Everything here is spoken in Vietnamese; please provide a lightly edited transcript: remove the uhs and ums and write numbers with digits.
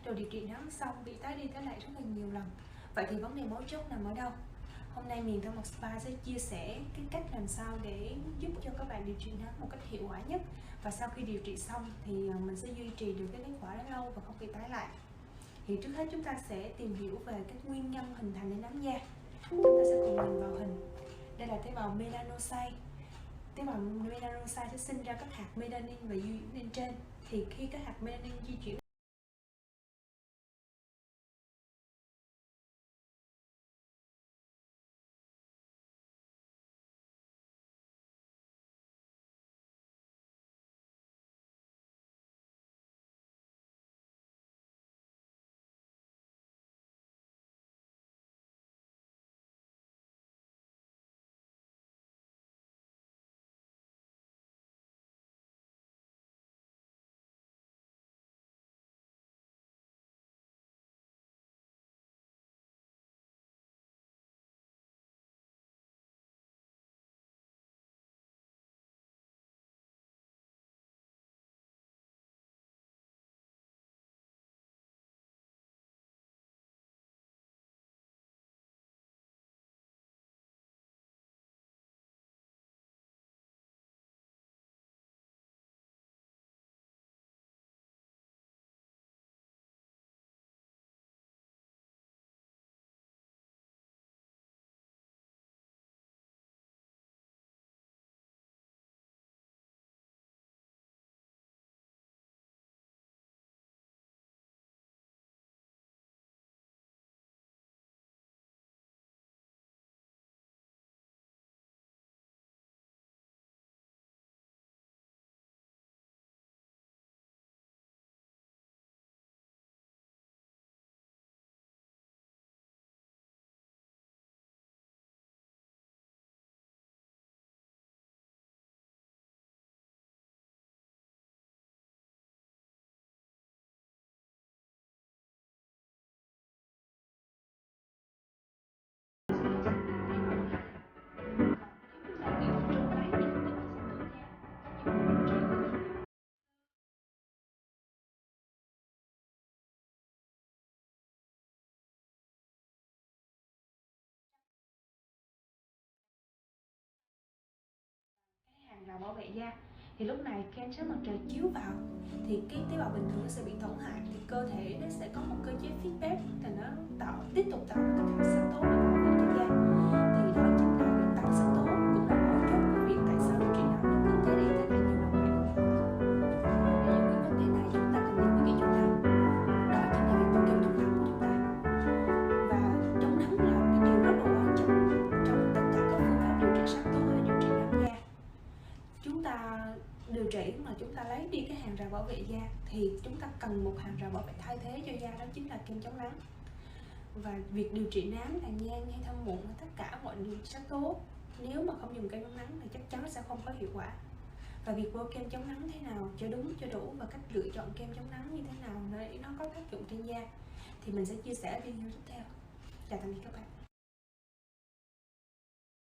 đồ điều trị nám xong bị tái đi tái lại rất là nhiều lần. Vậy thì vấn đề mấu chốt nằm ở đâu? Hôm nay Miền Thơm Mộc Spa sẽ chia sẻ cái cách làm sao để giúp cho các bạn điều trị nám một cách hiệu quả nhất, và sau khi điều trị xong thì mình sẽ duy trì được cái kết quả đó lâu và không bị tái lại. Thì trước hết chúng ta sẽ tìm hiểu về các nguyên nhân hình thành nên nám da. Chúng ta sẽ cùng nhìn vào hình. Đây là tế bào melanocyte. Tế bào melanocyte sẽ sinh ra các hạt melanin và di chuyển lên trên. Thì khi các hạt melanin di chuyển hàng rào bảo vệ da, thì lúc này khi ánh sáng mặt trời chiếu vào thì cái tế bào bình thường nó sẽ bị tổn hại, thì cơ thể nó sẽ có một cơ chế feedback, thì nó tiếp tục tạo ra các hạt sinh tố để bảo vệ cho da. Thì đó chính là việc tăng sinh tố, cũng là mấu chốt của việc tại sao điều trị nám nó cứ tái đi tái lại nhiều lần vậy. Để giải quyết vấn đề này, chúng ta cần lưu ý cái chỗ nào? Đó chính là việc bổ kem chống nắng của chúng ta. Và chống nắng là cái điều rất là quan trọng trong tất cả các phương pháp điều trị sắc tố hay điều trị nám da. Chúng ta điều trị mà chúng ta lấy đi cái hàng rào bảo vệ da thì chúng ta cần một hàng rào bảo vệ thay thế cho da, đó chính là kem chống nắng. Và việc điều trị nám, tàn nhang hay thâm mụn, tất cả mọi sắc tố, nếu mà không dùng kem chống nắng thì chắc chắn sẽ không có hiệu quả. Và việc bôi kem chống nắng thế nào cho đúng cho đủ, và cách lựa chọn kem chống nắng như thế nào để nó có tác dụng trên da thì mình sẽ chia sẻ ở video tiếp theo. Chào tạm biệt các bạn.